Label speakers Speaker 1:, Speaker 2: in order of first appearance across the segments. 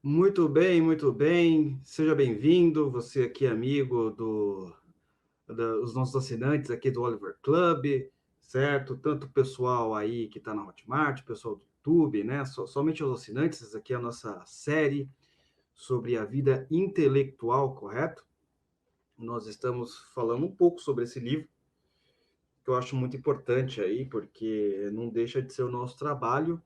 Speaker 1: Muito bem. Seja bem-vindo. Você aqui, amigo dos nossos assinantes aqui do Oliver Club, certo? Tanto o pessoal aí que está na Hotmart, o pessoal do YouTube, né? Somente os assinantes. Essa aqui é a nossa série sobre a vida intelectual, correto? Nós estamos falando um pouco sobre esse livro, que eu acho muito importante aí, porque não deixa de ser o nosso trabalho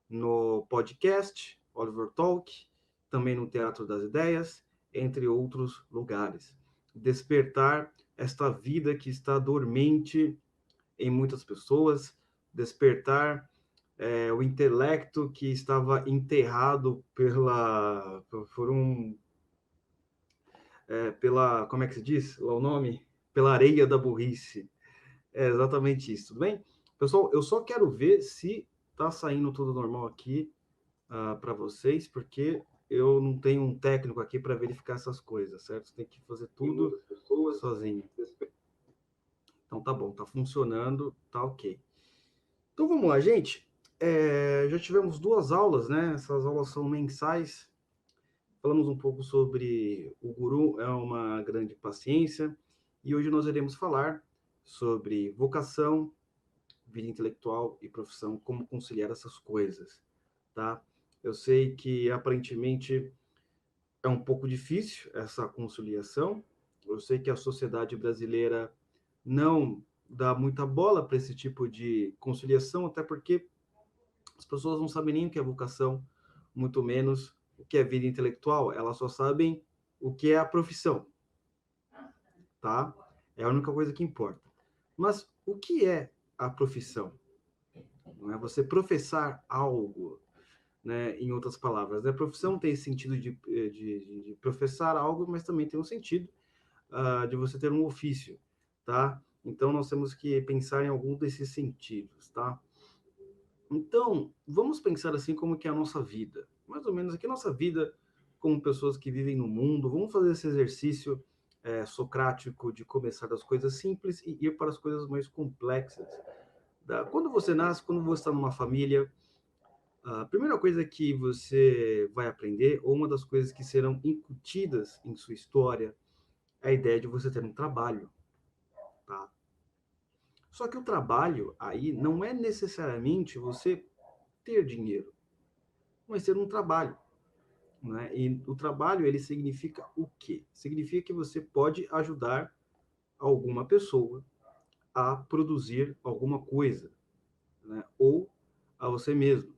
Speaker 1: no podcast, Oliver Talk, também no Teatro das Ideias, entre outros lugares. Despertar esta vida que está dormente em muitas pessoas, despertar o intelecto que estava enterrado pela, como é que se diz? O nome? Pela areia da burrice. É exatamente isso, tudo bem? Pessoal, eu só quero ver se tá saindo tudo normal aqui para vocês, porque eu não tenho um técnico aqui para verificar essas coisas, certo? Tem que fazer tudo sozinho. Então tá bom, tá funcionando, tá ok. Então vamos lá, gente. Já tivemos duas aulas, né? Essas aulas são mensais. Falamos um pouco sobre o guru é uma grande paciência e hoje nós iremos falar sobre vocação, vida intelectual e profissão, como conciliar essas coisas, tá? Eu sei que aparentemente é um pouco difícil essa conciliação. Eu sei que a sociedade brasileira não dá muita bola para esse tipo de conciliação, até porque as pessoas não sabem nem o que é vocação, muito menos o que é vida intelectual. Elas só sabem o que é a profissão, tá? É a única coisa que importa. Mas o que é a profissão? Não é você professar algo, né? Em outras palavras, a profissão tem esse sentido de professar algo, mas também tem um sentido de você ter um ofício, tá? Então, nós temos que pensar em algum desses sentidos, tá? Então, vamos pensar assim como que é a nossa vida. Mais ou menos aqui a nossa vida como pessoas que vivem no mundo. Vamos fazer esse exercício socrático de começar das coisas simples e ir para as coisas mais complexas. Quando você nasce, quando você está numa família, a primeira coisa que você vai aprender, ou uma das coisas que serão incutidas em sua história, é a ideia de você ter um trabalho, tá? Só que o trabalho aí não é necessariamente você ter dinheiro, mas ter um trabalho, né? E o trabalho ele significa o quê? Significa que você pode ajudar alguma pessoa a produzir alguma coisa, né? Ou a você mesmo,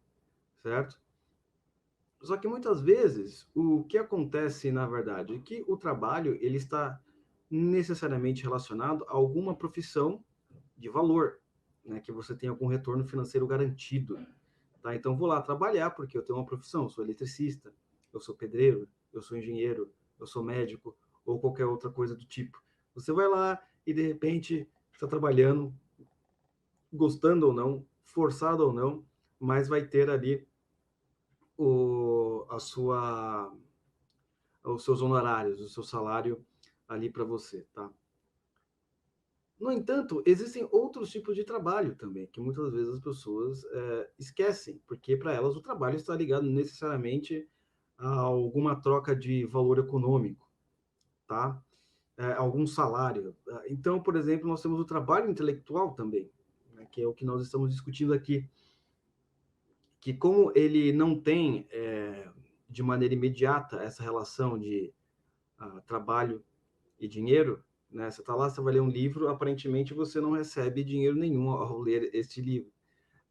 Speaker 1: certo? Só que muitas vezes o que acontece na verdade é que o trabalho ele está necessariamente relacionado a alguma profissão de valor, né? Que você tem algum retorno financeiro garantido. Tá? Então, vou lá trabalhar porque eu tenho uma profissão, eu sou eletricista, eu sou pedreiro, eu sou engenheiro, eu sou médico ou qualquer outra coisa do tipo. Você vai lá e de repente está trabalhando, gostando ou não, forçado ou não, mas vai ter ali o, a sua, os seus honorários, o seu salário ali para você, tá? No entanto, existem outros tipos de trabalho também, que muitas vezes as pessoas esquecem, porque para elas o trabalho está ligado necessariamente a alguma troca de valor econômico, tá? Algum salário. Então, por exemplo, nós temos o trabalho intelectual também, né, que é o que nós estamos discutindo aqui, que como ele não tem de maneira imediata essa relação de trabalho e dinheiro, né? Você está lá, você vai ler um livro, aparentemente você não recebe dinheiro nenhum ao ler este livro,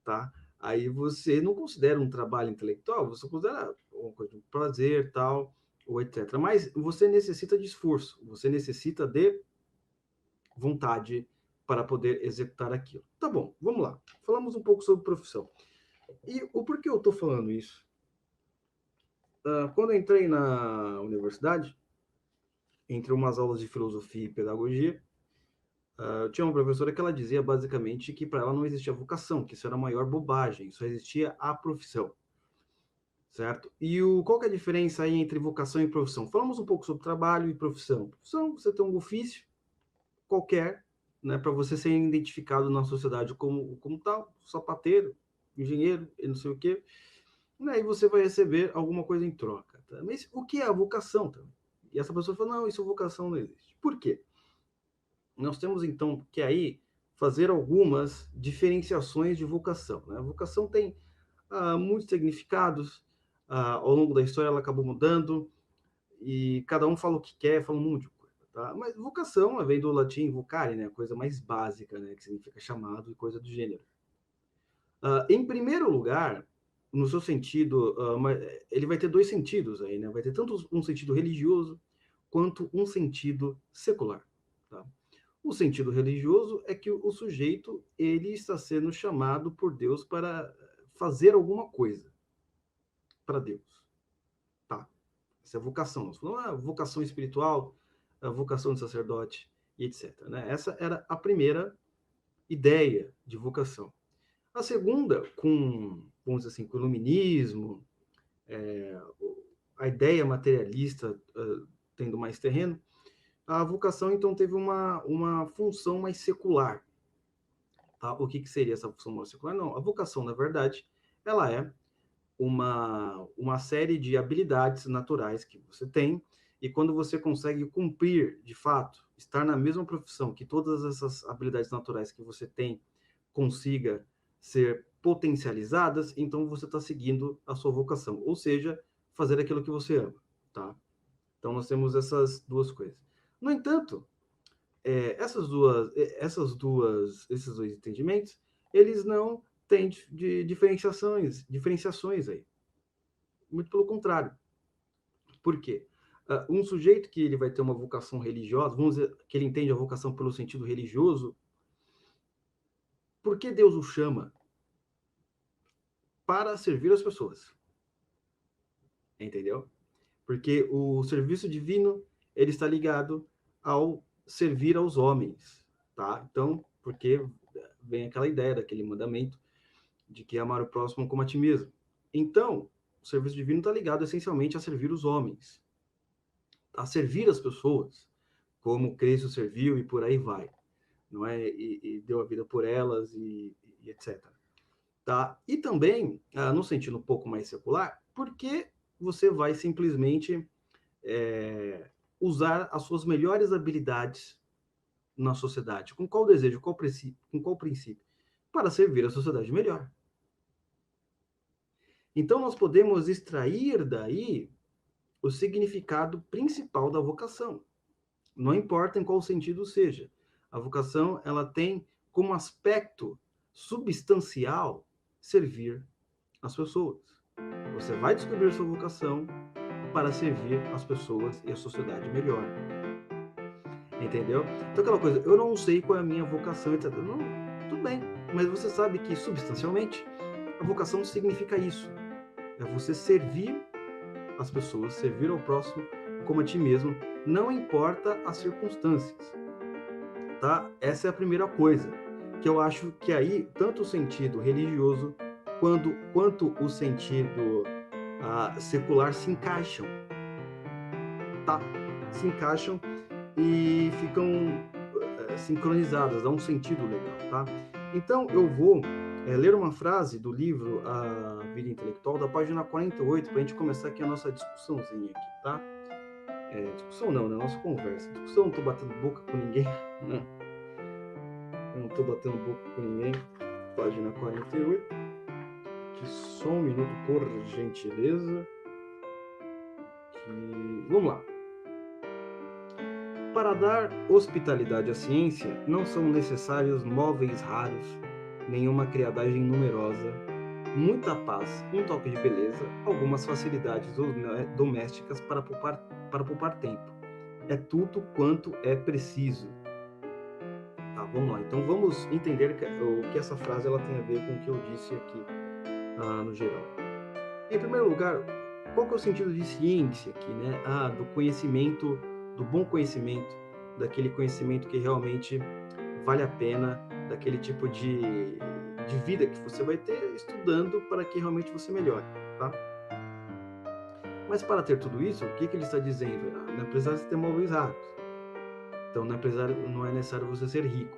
Speaker 1: tá? Aí você não considera um trabalho intelectual, você considera uma coisa de prazer, tal, ou etc. Mas você necessita de esforço, você necessita de vontade para poder executar aquilo. Tá bom, vamos lá. Falamos um pouco sobre profissão. E o porquê eu estou falando isso? Quando eu entrei na universidade, entre umas aulas de filosofia e pedagogia, eu tinha uma professora que ela dizia basicamente que para ela não existia vocação, que isso era a maior bobagem, só existia a profissão, certo? Qual que é a diferença aí entre vocação e profissão? Falamos um pouco sobre trabalho e profissão. Profissão, você tem um ofício qualquer, né, para você ser identificado na sociedade como tal, sapateiro, engenheiro, e não sei o quê, né, e você vai receber alguma coisa em troca. Tá? Mas o que é a vocação também? E essa pessoa fala, não, isso vocação não existe. Por quê? Nós temos, então, que aí fazer algumas diferenciações de vocação. Né? A vocação tem muitos significados, ao longo da história ela acabou mudando, e cada um fala o que quer, fala um monte de coisa. Tá? Mas vocação vem do latim vocare, né? A coisa mais básica, né? Que significa chamado e coisa do gênero. Em primeiro lugar, no seu sentido, ele vai ter dois sentidos aí, né? Vai ter tanto um sentido religioso quanto um sentido secular. Tá? O sentido religioso é que o sujeito ele está sendo chamado por Deus para fazer alguma coisa para Deus. Tá? Essa é a vocação. Nós falamos vocação espiritual, a vocação de sacerdote e etc. Né? Essa era a primeira ideia de vocação. A segunda, vamos dizer assim, com o iluminismo, a ideia materialista tendo mais terreno, a vocação então teve uma função mais secular. Tá? O que seria essa função mais secular? Não, a vocação, na verdade, ela é uma série de habilidades naturais que você tem, e quando você consegue cumprir, de fato, estar na mesma profissão que todas essas habilidades naturais que você tem consiga ser potencializadas, então você está seguindo a sua vocação, ou seja, fazer aquilo que você ama, tá? Então nós temos essas duas coisas. No entanto, esses dois entendimentos, eles não têm diferenciações aí. Muito pelo contrário. Por quê? Um sujeito que ele vai ter uma vocação religiosa, vamos dizer que ele entende a vocação pelo sentido religioso, por que Deus o chama? Para servir as pessoas. Entendeu? Porque o serviço divino, ele está ligado ao servir aos homens, tá? Então, porque vem aquela ideia daquele mandamento de que amar o próximo como a ti mesmo. Então, o serviço divino está ligado essencialmente a servir os homens, a servir as pessoas, como Cristo serviu e por aí vai, não é? E deu a vida por elas e etc. Tá? E também, no sentido um pouco mais secular, porque você vai simplesmente usar as suas melhores habilidades na sociedade. Com qual desejo, com qual princípio? Para servir a sociedade melhor. Então, nós podemos extrair daí o significado principal da vocação. Não importa em qual sentido seja. A vocação, ela tem como aspecto substancial servir as pessoas. Você vai descobrir sua vocação para servir as pessoas e a sociedade melhor. Entendeu? Então, aquela coisa, eu não sei qual é a minha vocação, etc. Não, tudo bem, mas você sabe que, substancialmente, a vocação significa isso. É você servir as pessoas, servir ao próximo como a ti mesmo, não importa as circunstâncias. Tá? Essa é a primeira coisa, que eu acho que aí, tanto o sentido religioso quanto o sentido secular se encaixam. Tá? Se encaixam e ficam sincronizadas, dá um sentido legal, tá? Então, eu vou ler uma frase do livro A Vida Intelectual, da página 48, para a gente começar aqui a nossa discussãozinha aqui, tá? Discussão não, né? Nossa conversa. Discussão, não tô batendo boca com ninguém, né? Eu não tô batendo boca com ninguém. Página 48. Aqui, só um minuto, por gentileza. Vamos lá. Para dar hospitalidade à ciência, não são necessários móveis raros, nenhuma criadagem numerosa, muita paz, um toque de beleza, algumas facilidades domésticas para poupar tempo. É tudo quanto é preciso. Tá, vamos lá. Então vamos entender o que essa frase ela tem a ver com o que eu disse aqui no geral. Em primeiro lugar, qual que é o sentido de ciência aqui, né? Do conhecimento, do bom conhecimento, daquele conhecimento que realmente vale a pena, daquele tipo de vida que você vai ter estudando para que realmente você melhore, tá? Mas para ter tudo isso, o que ele está dizendo? Não é necessário ter móveis raros. Então não é necessário você ser rico.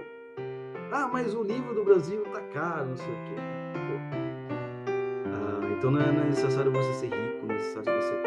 Speaker 1: Mas o livro do Brasil tá caro, não sei o quê. Então não é necessário você ser rico, não é necessário você